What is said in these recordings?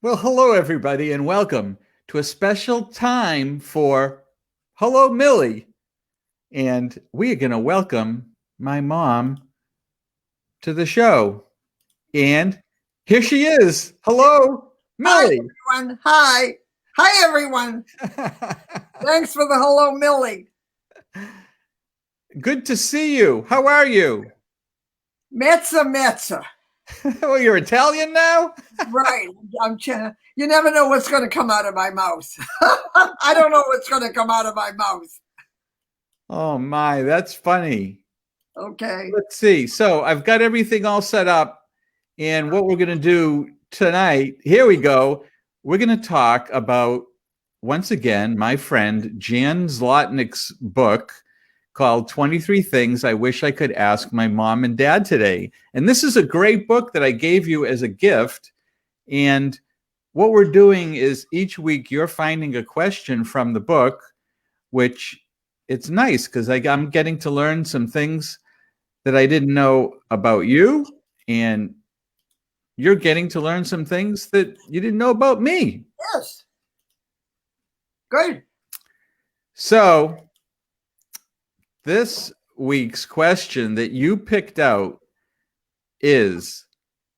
Well, hello, everybody, and welcome to a special time for Hello, Millie. And we are going to welcome my mom to the show. And here she is. Hello, Hi, Millie. everyone. Hi. Hi, everyone. Thanks for the hello, Millie. Good to see you. How are you? Mezza, mezza. Well, you're Italian now? Right. You never know what's going to come out of my mouth. I don't know what's going to come out of my mouth. Oh, my, that's funny. Okay. Let's see. So I've got everything all set up. And what we're going to do tonight, here we go. We're going to talk about, once again, my friend Jan Zlotnick's book called 23 Things I Wish I Could Ask My Mom and Dad Today. And this is a great book that I gave you as a gift. And what we're doing is each week you're finding a question from the book, which it's nice because I'm getting to learn some things that I didn't know about you. And you're getting to learn some things that you didn't know about me. Yes. Good. So, this week's question that you picked out is,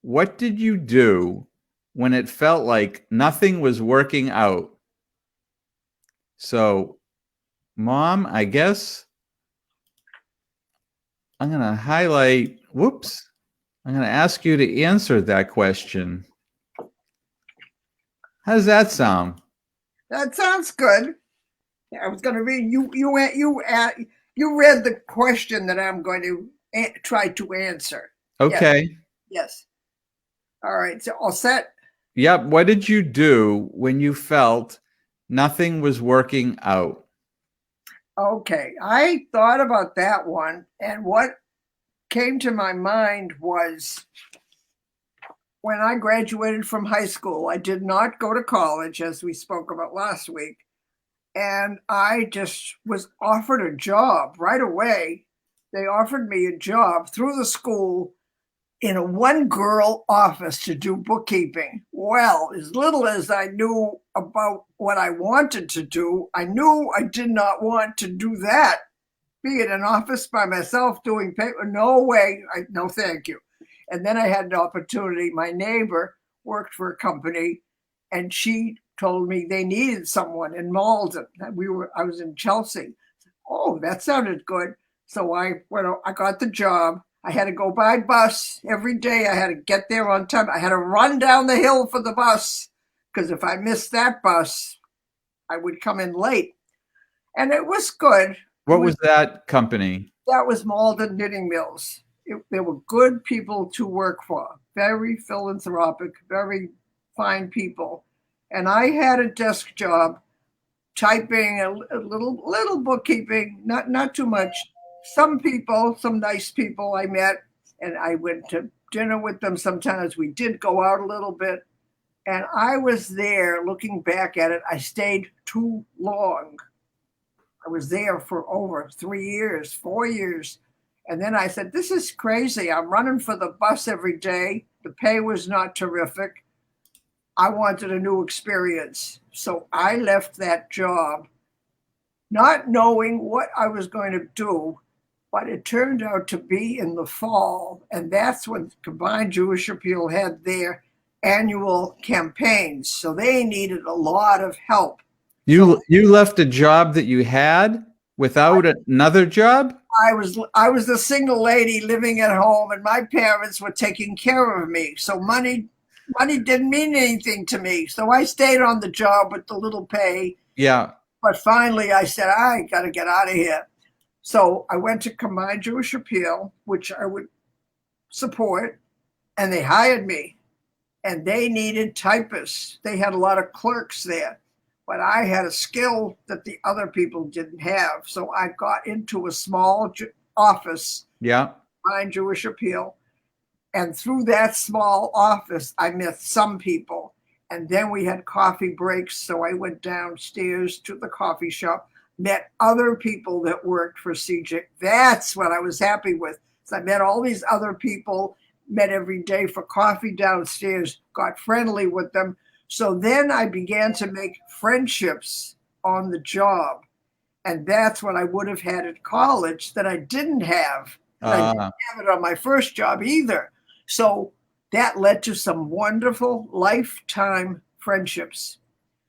what did you do when it felt like nothing was working out? So, Mom, I guess I'm going to highlight, whoops, I'm going to ask you to answer that question. How does that sound? That sounds good. I was going to read you read the question that I'm going to try to answer. Okay. Yes. Yes. All right. So all set. Yep. What did you do when you felt nothing was working out? Okay. I thought about that one, and what came to my mind was when I graduated from high school. I did not go to college, as we spoke about last week. And I just was offered a job right away. They offered me a job through the school in a one girl office to do bookkeeping. Well, as little as I knew about what I wanted to do, I knew I did not want to do that. Be in an office by myself doing paper. No way. No, thank you. And then I had an opportunity. My neighbor worked for a company, and she told me they needed someone in Malden. I was in Chelsea. Oh, that sounded good. So I got the job. I had to go by bus every day. I had to get there on time. I had to run down the hill for the bus because if I missed that bus, I would come in late. And it was good. What was that company? That was Malden Knitting Mills. They were good people to work for, very philanthropic, very fine people. And I had a desk job, typing a little bookkeeping, not too much. Some people, some nice people I met, and I went to dinner with them. Sometimes we did go out a little bit. And I was there looking back at it. I stayed too long. I was there for over 3 years, 4 years. And then I said, this is crazy. I'm running for the bus every day. The pay was not terrific. I wanted a new experience. So I left that job, not knowing what I was going to do, but it turned out to be in the fall. And that's when Combined Jewish Appeal had their annual campaigns. So they needed a lot of help. You left a job that you had without another job? I was the single lady living at home, and my parents were taking care of me. So money didn't mean anything to me. So I stayed on the job with the little pay. Yeah. But finally I said, I got to get out of here. So I went to Combined Jewish Appeal, which I would support, and they hired me. And they needed typists. They had a lot of clerks there, but I had a skill that the other people didn't have. So I got into a small office, Yeah. Combined Jewish Appeal, and through that small office, I met some people. And then we had coffee breaks. So I went downstairs to the coffee shop, met other people that worked for CJ. That's what I was happy with. So I met all these other people, met every day for coffee downstairs, got friendly with them. So then I began to make friendships on the job. And that's what I would have had at college that I didn't have. And I didn't Uh, have it on my first job either. So that led to some wonderful lifetime friendships.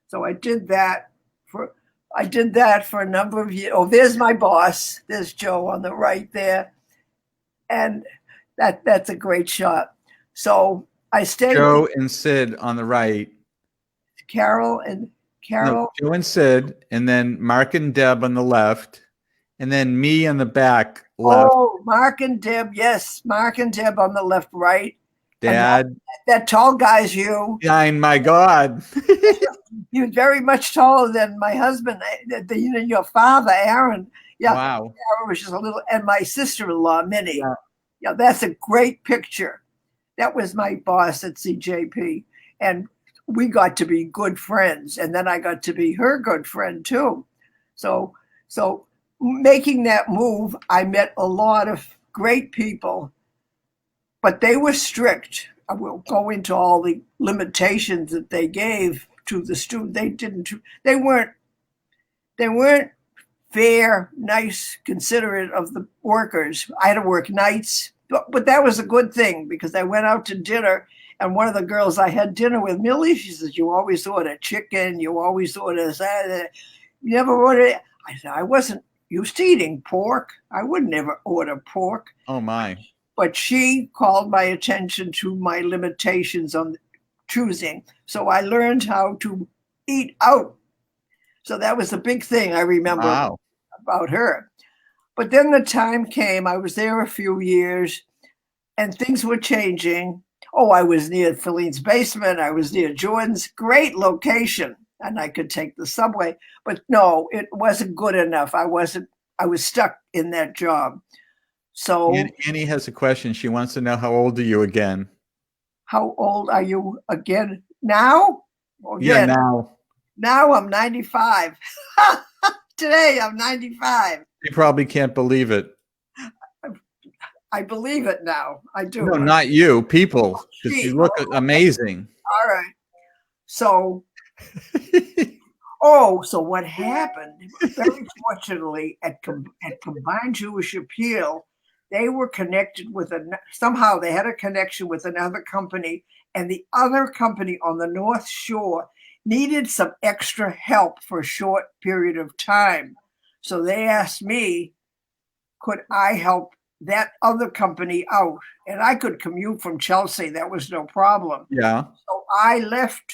So I did that for a number of years. Oh, there's my boss. There's Joe on the right there. And that's a great shot. So I stayed with Joe and Sid on the right. Carol and No, Carol. Joe and Sid, and then Mark and Deb on the left, and then me on the back left. Oh, Mark and Deb. Yes, Mark and Deb on the left, right. And Dad, that tall guy's you. behind my God. You're very much taller than my husband, your father, Aaron. Yeah, Wow. Aaron was just a little, and my sister-in-law, Minnie. Yeah. Yeah, that's a great picture. That was my boss at CJP, and we got to be good friends, and then I got to be her good friend too. So making that move, I met a lot of great people, but they were strict. I will go into all the limitations that they gave to the student. They weren't fair, nice, considerate of the workers. I had to work nights, but that was a good thing because I went out to dinner, and one of the girls I had dinner with, Millie, she says, "You always order chicken. You always order that. You never order." I said, "I wasn't used to eating pork. I would never order pork." Oh my. But she called my attention to my limitations on choosing. So I learned how to eat out. So that was the big thing I remember Wow. about her. But then the time came, I was there a few years and things were changing. Oh, I was near Philine's basement. I was near Jordan's, great location. And I could take the subway. But no, it wasn't good enough. I was stuck in that job. So Annie has a question. She wants to know how old are you again? how old are you again now? Yeah, Again, now. now I'm 95. Today I'm 95. You probably can't believe it. I believe it now. I do. No, not you, people, because you look amazing. All right. So, so what happened? Very fortunately, at Combined Jewish Appeal, they were connected with somehow they had a connection with another company, and the other company on the North Shore needed some extra help for a short period of time. So they asked me, could I help that other company out? And I could commute from Chelsea. That was no problem. Yeah. So I left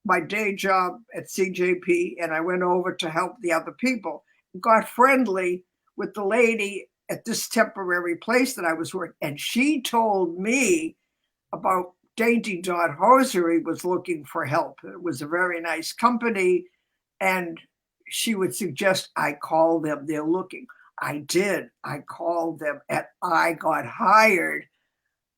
my day job at CJP and I went over to help the other people. Got friendly with the lady at this temporary place that I was working. And she told me about Dainty Dot Hosiery was looking for help. It was a very nice company. And she would suggest I call them. They're looking. I did. I called them and I got hired.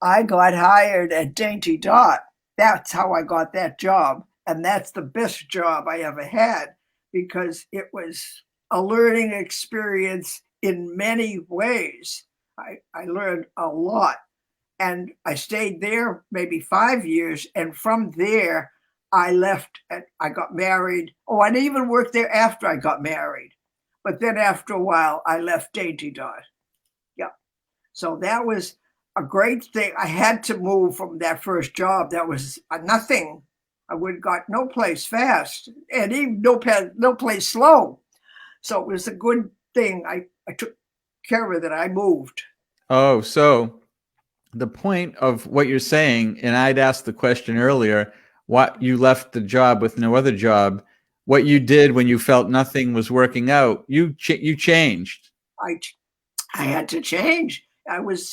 I got hired at Dainty Dot. That's how I got that job. And that's the best job I ever had because it was a learning experience in many ways. I learned a lot. And I stayed there maybe 5 years. And from there, I left and I got married. Oh, I didn't even work there after I got married. But then after a while, I left Dainty Dot. Yeah. So that was a great thing. I had to move from that first job. That was nothing. I would have got no place fast and even no place slow. So it was a good thing. I took care of it. I moved. Oh, so the point of what you're saying, and I'd asked the question earlier, what you left the job with no other job, what you did when you felt nothing was working out, you changed. I had to change. I was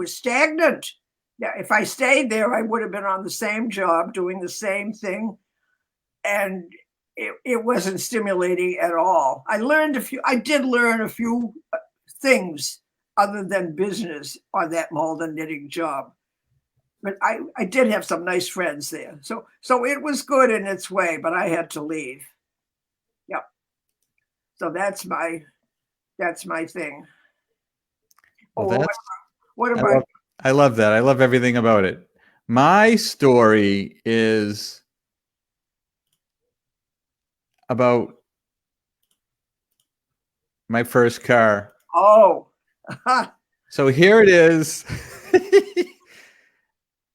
stagnant. Yeah, if I stayed there, I would have been on the same job doing the same thing, and it wasn't stimulating at all. I did learn a few things other than business on that mold and knitting job. But I did have some nice friends there. So it was good in its way, but I had to leave. Yep. So that's my thing. Well, what about I love that. I love everything about it. My story is about my first car. Oh, So here it is.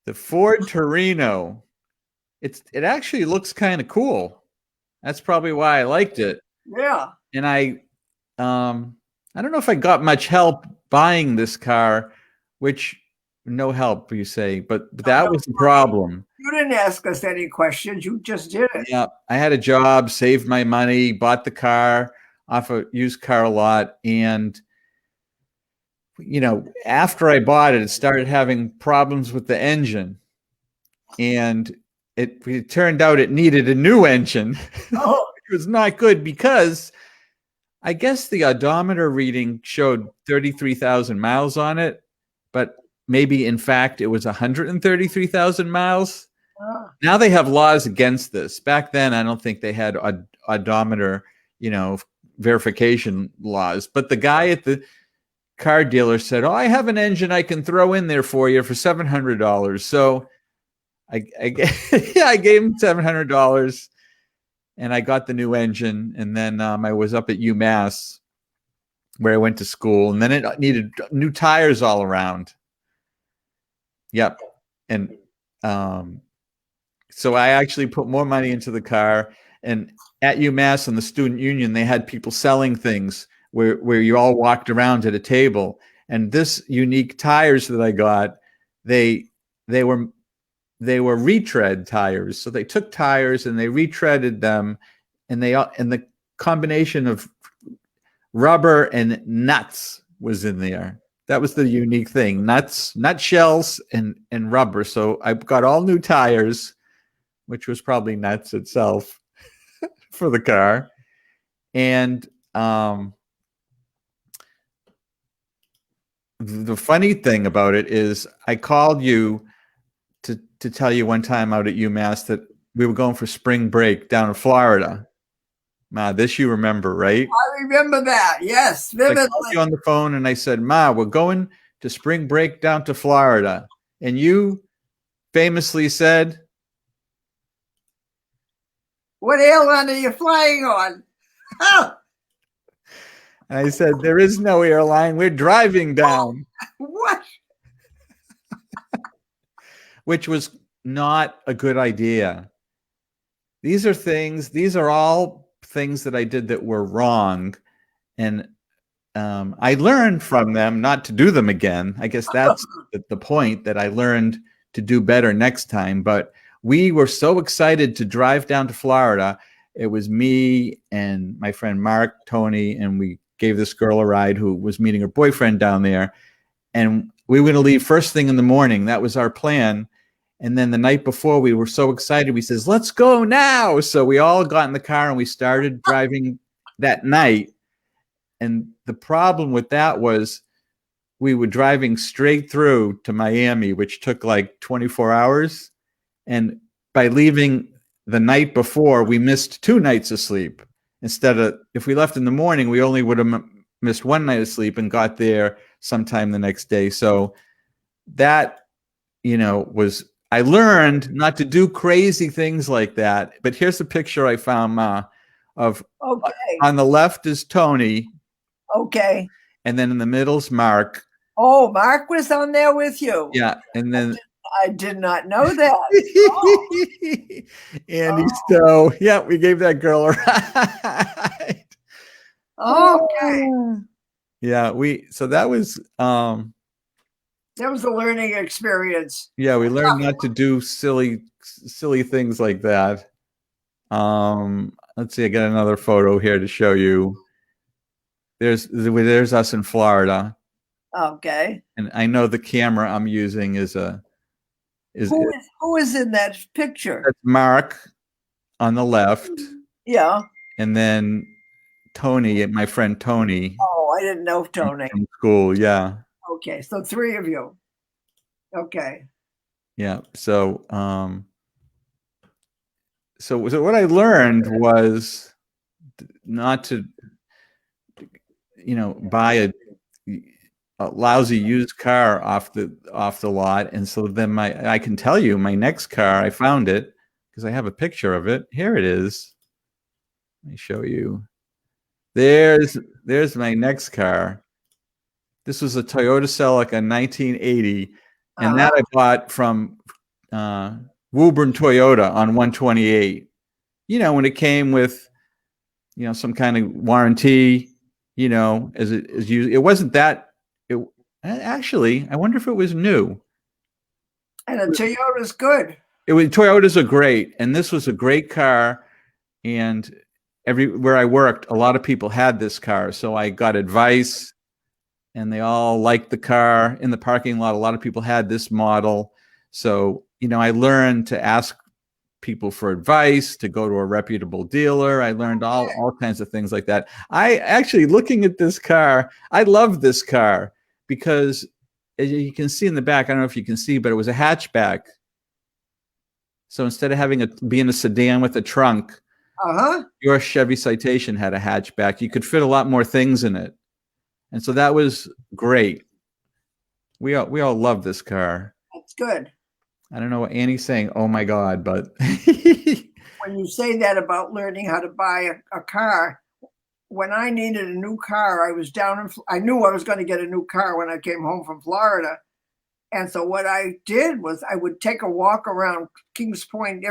The Ford Torino. It actually looks kind of cool. That's probably why I liked it. yeah. And I don't know if I got much help buying this car, which no help, you say, but that was the problem. You didn't ask us any questions. You just did it. Yeah, I had a job, saved my money, bought the car off a used car lot, and after I bought it, it started having problems with the engine, and it turned out it needed a new engine. Oh, It was not good because I guess the odometer reading showed 33,000 miles on it, but maybe in fact it was 133,000 miles. Now they have laws against this. Back then, I don't think they had odometer, verification laws. But the guy at the car dealer said, "Oh, I have an engine I can throw in there for you for $700." So I gave him $700, and I got the new engine. And then I was up at UMass, where I went to school, and then it needed new tires all around. Yep, and so I actually put more money into the car. And at UMass and the student union, they had people selling things where you all walked around at a table. And this unique tires that I got, they were retread tires. So they took tires and they retreaded them, and the combination of rubber and nuts was in there. That was the unique thing: nuts, nutshells, and rubber. So I got all new tires, which was probably nuts itself, for the car. And the funny thing about it is I called you to tell you one time out at UMass that we were going for spring break down in Florida. Ma, this you remember, right? I remember that. Yes, vividly. I called you on the phone and I said, "Ma, we're going to spring break down to Florida." And you famously said, "What airline are you flying on?" Oh, and I said, "There is no airline. We're driving down." what? Which was not a good idea. These are all things that I did that were wrong. And I learned from them not to do them again. I guess that's the point, that I learned to do better next time. But we were so excited to drive down to Florida. It was me and my friend Mark, Tony, and we gave this girl a ride who was meeting her boyfriend down there. And we were going to leave first thing in the morning. That was our plan. And then the night before, we were so excited. We says, "Let's go now." So we all got in the car and we started driving that night. And the problem with that was we were driving straight through to Miami, which took like 24 hours. And by leaving the night before, we missed 2 nights of sleep. Instead of, if we left in the morning, we only would have missed 1 night of sleep and got there sometime the next day. So that, I learned not to do crazy things like that. But here's a picture I found, Ma, of, Okay. on the left is Tony, Okay. and then in the middle's Mark. Oh, Mark was on there with you. Yeah, and then I did not know that. Andy Stowe. Yeah, we gave that girl a ride. Okay. Yeah, so that was That was a learning experience. yeah, we learned not to do silly things like that. Let's see, I got another photo here to show you. There's us in Florida. Okay. And I know the camera I'm using is who is in that picture? That's Mark on the left. Yeah. And then Tony, my friend Tony. Oh, I didn't know Tony. From school, yeah. Okay, so 3 of you. Okay. Yeah. So so what I learned was not to buy a lousy used car off the lot. And so then I can tell you my next car, I found it because I have a picture of it. Here it is. Let me show you. There's my next car. This was a Toyota Celica 1980, and that I bought from Woburn Toyota on 128. You know, when it came with, you know, some kind of warranty, you know, it wasn't that. It actually, I wonder if it was new. And a Toyota's good. Toyotas are great, and this was a great car. And everywhere I worked, a lot of people had this car, so I got advice, and they all liked the car. In the parking lot, a lot of people had this model, so you know, I learned to ask people for advice, to go to a reputable dealer. I learned all kinds of things like that. I actually, looking at this car, I love this car because, as you can see in the back, I don't know if you can see, but it was a hatchback. So instead of being a sedan with a trunk, your Chevy Citation had a hatchback. You could fit a lot more things in it, and so that was great. We all love this car. That's good. I don't know what Annie's saying. Oh my God! But when you say that about learning how to buy a car, when I needed a new car, I was down in. I knew I was going to get a new car when I came home from Florida, and so what I did was I would take a walk around Kings Point.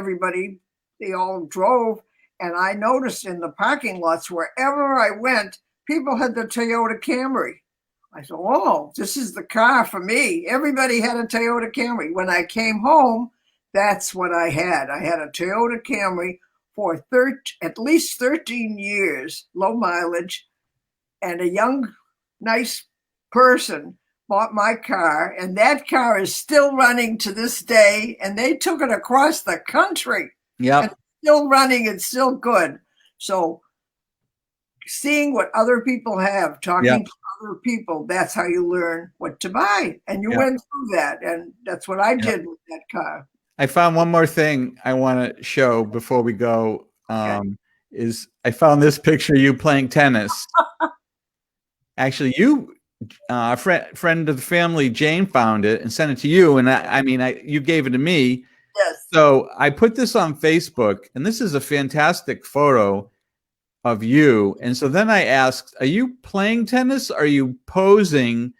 They all drove, and I noticed in the parking lots wherever I went, people had the Toyota Camry. I said, oh, this is the car for me. Everybody had a Toyota Camry. When I came home, that's what I had. I had a Toyota Camry for at least 13 years, low mileage, and a young, nice person bought my car, and that car is still running to this day, and they took it across the country. Yeah. It's still running, it's still good. So seeing what other people have, talking to other people, that's how you learn what to buy. And you went through that, and that's what I did with that car. I found one more thing I want to show before we go. Is I found this picture of you playing tennis. Actually, a friend of the family, Jane, found it and sent it to you, and you gave it to me. Yes. So I put this on Facebook, and this is a fantastic photo of you. And so then I asked, are you playing tennis? Are you posing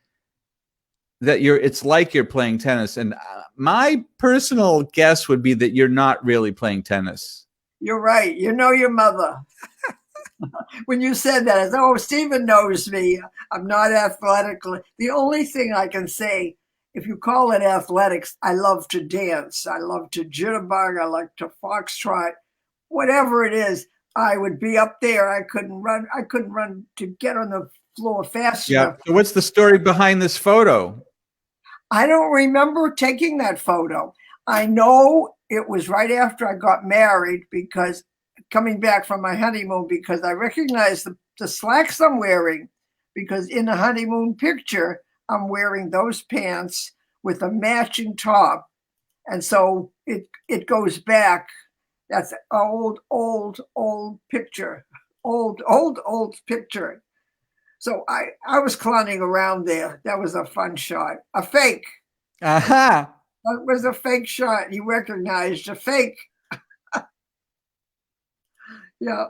that it's like you're playing tennis? And my personal guess would be that you're not really playing tennis. You're right. You know your mother. When you said that, I said, oh, Stephen knows me. I'm not athletically. The only thing I can say, if you call it athletics, I love to dance. I love to jitterbug. I like to foxtrot. Whatever it is, I would be up there. I couldn't run. I couldn't run to get on the floor fast enough. So what's the story behind this photo? I don't remember taking that photo. I know it was right after I got married, because coming back from my honeymoon, because I recognized the slacks I'm wearing, because in the honeymoon picture, I'm wearing those pants with a matching top. And so it goes back. That's an old picture, old picture. So I was clowning around there. That was a fun shot, a fake. Aha. That was a fake shot. He recognized a fake. Yeah.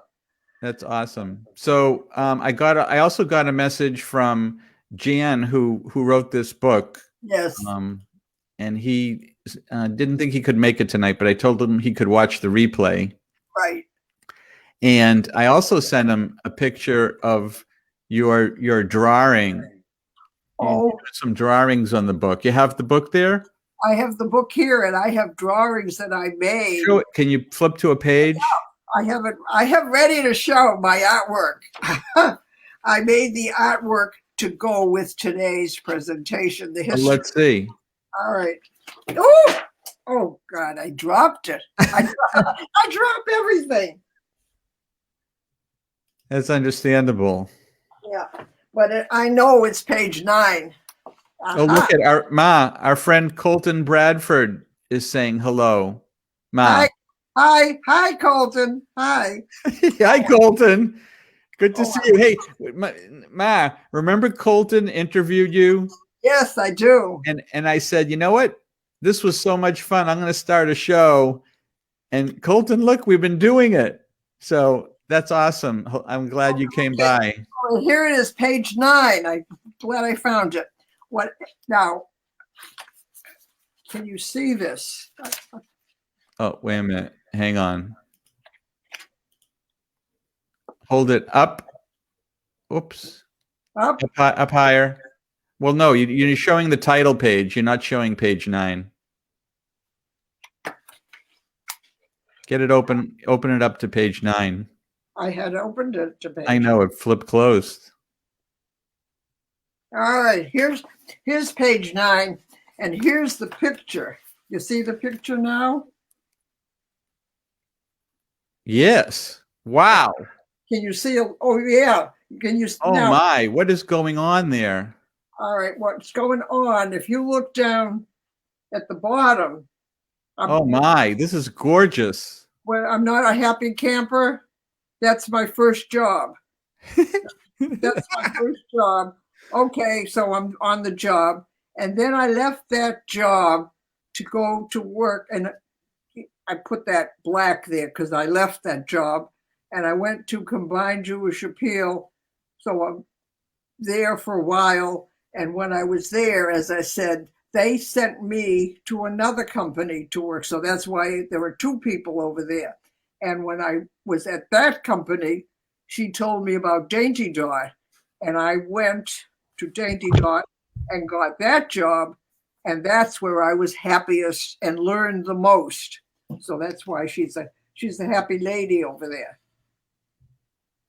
That's awesome. So I also got a message from Jan who wrote this book. Yes. And he didn't think he could make it tonight, but I told him he could watch the replay. Right. And I also sent him a picture of your drawing. Oh, some drawings on the book. You have the book there? I have the book here, and I have drawings that I made. Can you flip to a page? Yeah, I have ready to show my artwork. I made the artwork to go with today's presentation. The history. Let's see. All right. Oh God, I dropped it. I dropped everything. That's understandable. Yeah, but I know it's page 9. Oh, look at our friend Colton Bradford is saying hello. Ma. Hi, Colton. Hi. Hi, Colton. Good to see you. Hey, Ma, remember Colton interviewed you? Yes, I do. And I said, you know what? This was so much fun. I'm going to start a show. And Colton, look, we've been doing it. So That's awesome. I'm glad you came by. Oh, here it is, page 9. I'm glad I found it. What now? Can you see this? Oh, wait a minute. Hang on. Hold it up. Oops. Up. Up higher. Well, no, you're showing the title page. You're not showing page 9. Get it open. Open it up to page 9. I had opened it to page. I know it flipped closed. All right, here's page 9, and here's the picture. You see the picture now? Yes. Wow. Can you see? Oh yeah. Can you? Oh now, my, what is going on there? all right, what's going on? If you look down at the bottom, Oh my, this is gorgeous. when I'm not a happy camper, that's my first job. That's my first job. Okay, so I'm on the job. And then I left that job to go to work. And I put that black there because I left that job. And I went to Combined Jewish Appeal. So I'm there for a while. And when I was there, as I said, they sent me to another company to work. So that's why there were 2 people over there. And when I was at that company, she told me about Dainty Dot. And I went to Dainty Dot and got that job. And that's where I was happiest and learned the most. So that's why she's a happy lady over there.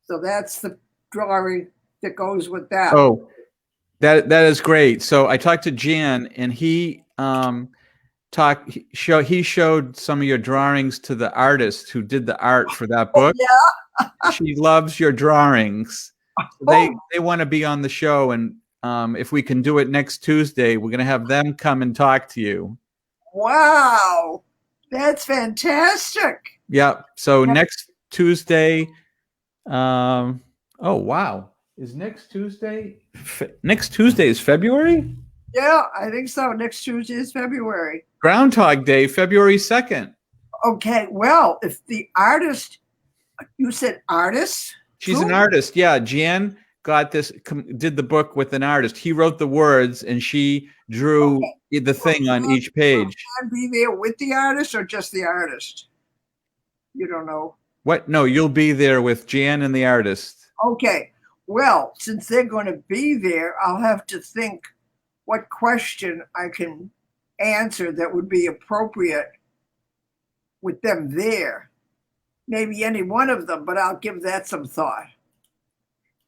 So that's the drawing that goes with that. Oh, that is great. So I talked to Jan, and he showed some of your drawings to the artist who did the art for that book. Oh, yeah. She loves your drawings. They want to be on the show, and if we can do it next Tuesday, we're going to have them come and talk to you. Wow, that's fantastic. Yeah. So next Tuesday. Oh wow. Is next Tuesday? Next Tuesday is February? Yeah, I think so. Next Tuesday is February. Groundhog Day, February 2nd. Okay, well, if the artist, you said artist? She's an artist. Yeah, Jan did the book with an artist. He wrote the words, and she drew the thing on each page. Can I be there with the artist or just the artist? You don't know. What? No, you'll be there with Jan and the artist. Okay. Well, since they're going to be there, I'll have to think what question I can answer that would be appropriate with them there. Maybe any one of them, but I'll give that some thought.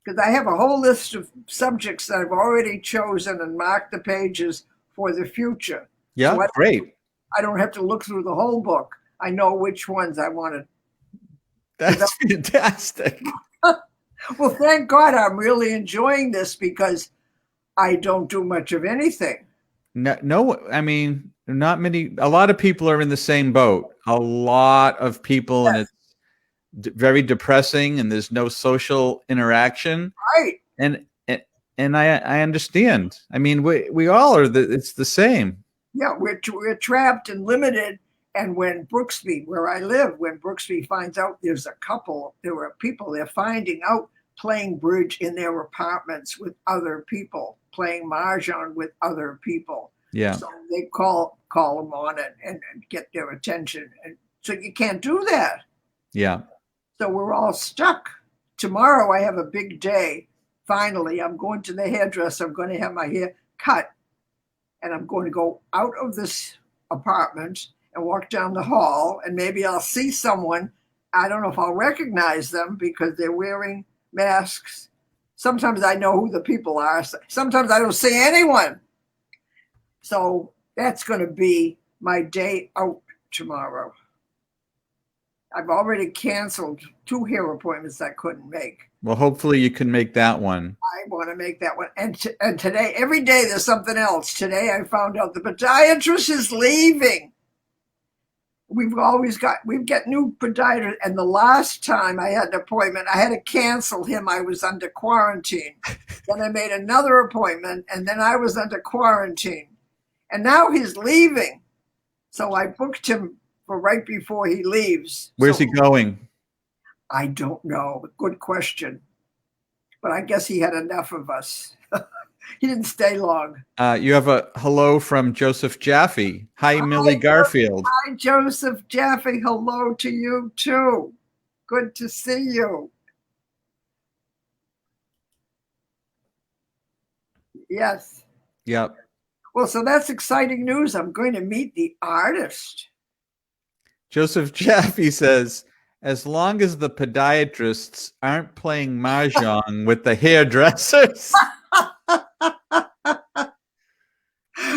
Because I have a whole list of subjects that I've already chosen and marked the pages for the future. Yeah, so great. I don't have to look through the whole book. I know which ones I want to. That's fantastic. Well, thank God I'm really enjoying this because I don't do much of anything. No, I mean, not many. A lot of people are in the same boat. A lot of people, yes. And it's very depressing, and there's no social interaction. Right. And I understand. I mean, we all are. It's the same. Yeah, we're trapped and limited. And when Brooksby, where I live, when Brooksby finds out there were people they're finding out playing bridge in their apartments with other people, playing mahjong with other people. Yeah. So they call them on it and get their attention. And so you can't do that. Yeah. So we're all stuck. Tomorrow I have a big day. Finally, I'm going to the hairdresser. I'm going to have my hair cut. And I'm going to go out of this apartment and walk down the hall, and maybe I'll see someone. I don't know if I'll recognize them because they're wearing masks. Sometimes I know who the people are. Sometimes I don't see anyone. So that's going to be my day out tomorrow. I've already canceled 2 hair appointments I couldn't make. Well, hopefully you can make that one. I want to make that one. And today, every day there's something else. Today I found out the podiatrist is leaving. We've got new podiatrists. And the last time I had an appointment, I had to cancel him. I was under quarantine. Then I made another appointment, and then I was under quarantine. And now he's leaving. So I booked him for right before he leaves. Where's he going? I don't know. Good question. But I guess he had enough of us. He didn't stay long. You have a hello from Joseph Jaffe. Hi, Millie Garfield. Hi, Joseph Jaffe. Hello to you, too. Good to see you. Yes. Yep. Well, so that's exciting news. I'm going to meet the artist. Joseph Jaffe says, as long as the podiatrists aren't playing mahjong with the hairdressers.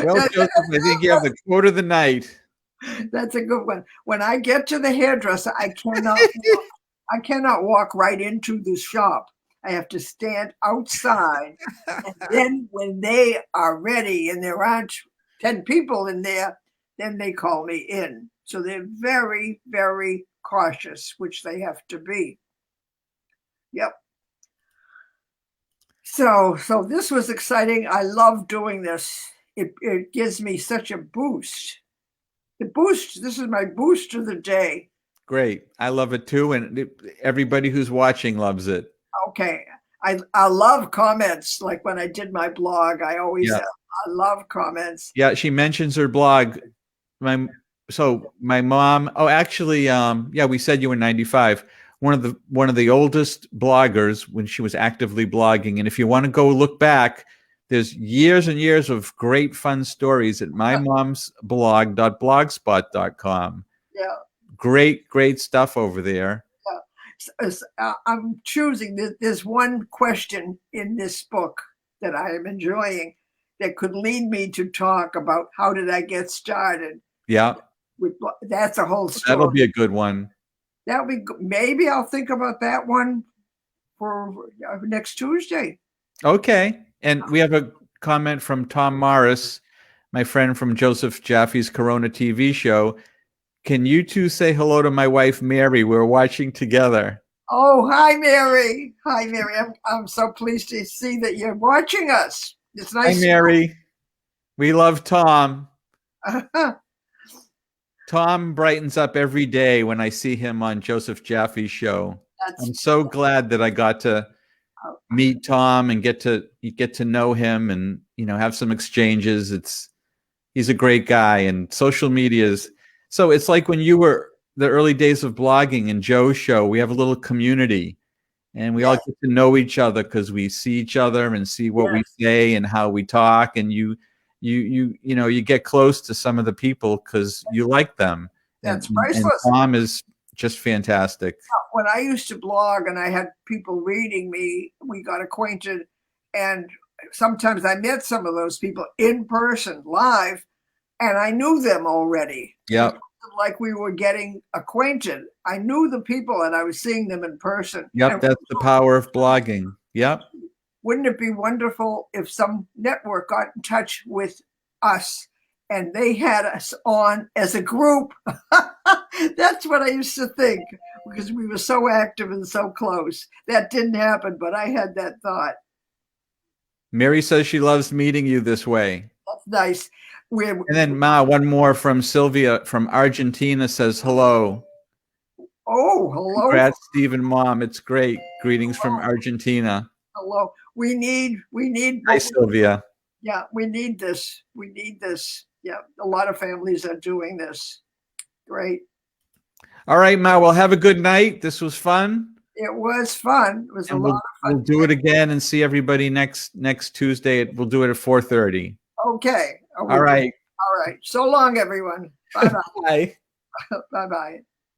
Well, Joseph, I think you have the quote of the night. That's a good one. When I get to the hairdresser, I cannot walk right into the shop. I have to stand outside. And then when they are ready and there aren't 10 people in there, then they call me in. So they're very, very cautious, which they have to be. Yep. So this was exciting. I love doing this. It gives me such a boost. This is my boost of the day. Great. I love it too. And everybody who's watching loves it. Okay. I love comments. Like when I did my blog, I love comments. Yeah, she mentions her blog. My mom, oh, actually, yeah, we said you were 95. One of the oldest bloggers when she was actively blogging. And if you want to go look back, there's years and years of great fun stories at mymomsblog.blogspot.com. Yeah. Great stuff over there. I'm choosing. There's one question in this book that I am enjoying that could lead me to talk about how did I get started. Yeah. That's a whole story. That'll be a good one. That'll be maybe I'll think about that one for next Tuesday. Okay. And we have a comment from Tom Morris, my friend from Joseph Jaffe's Corona TV show. Can you two say hello to my wife, Mary? We're watching together. Oh, hi, Mary. Hi, Mary. I'm so pleased to see that you're watching us. It's nice. Hi, Mary. We love Tom. Tom brightens up every day when I see him on Joseph Jaffe's show. I'm so glad that I got to meet Tom and get to know him and have some exchanges. He's a great guy, and social media is so it's like when you were the early days of blogging and Joe's show. We have a little community, and we all get to know each other because we see each other and see what we say and how we talk, and you get close to some of the people because you like them. That's priceless. And Tom is just fantastic. When I used to blog and I had people reading me, we got acquainted, and sometimes I met some of those people in person, live, and I knew them already. Yeah. Like we were getting acquainted. I knew the people and I was seeing them in person. Yep, that's the power of blogging. Yep. Wouldn't it be wonderful if some network got in touch with us and they had us on as a group? That's what I used to think because we were so active and so close. That didn't happen, but I had that thought. Mary says she loves meeting you this way. That's nice. And then Ma, one more from Sylvia from Argentina says hello. Oh, hello. Congrats, Steve and Mom. It's great. Greetings from Argentina. Hello. We need. Hi, Sylvia. Yeah, we need this. We need this. Yeah, a lot of families are doing this. Great. All right, Ma. Well, have a good night. This was fun. It was fun. It was a lot of fun. We'll do it again and see everybody next Tuesday. We'll do it at 4:30. Okay. All right. All right. So long, everyone. Bye-bye. Bye. Bye-bye.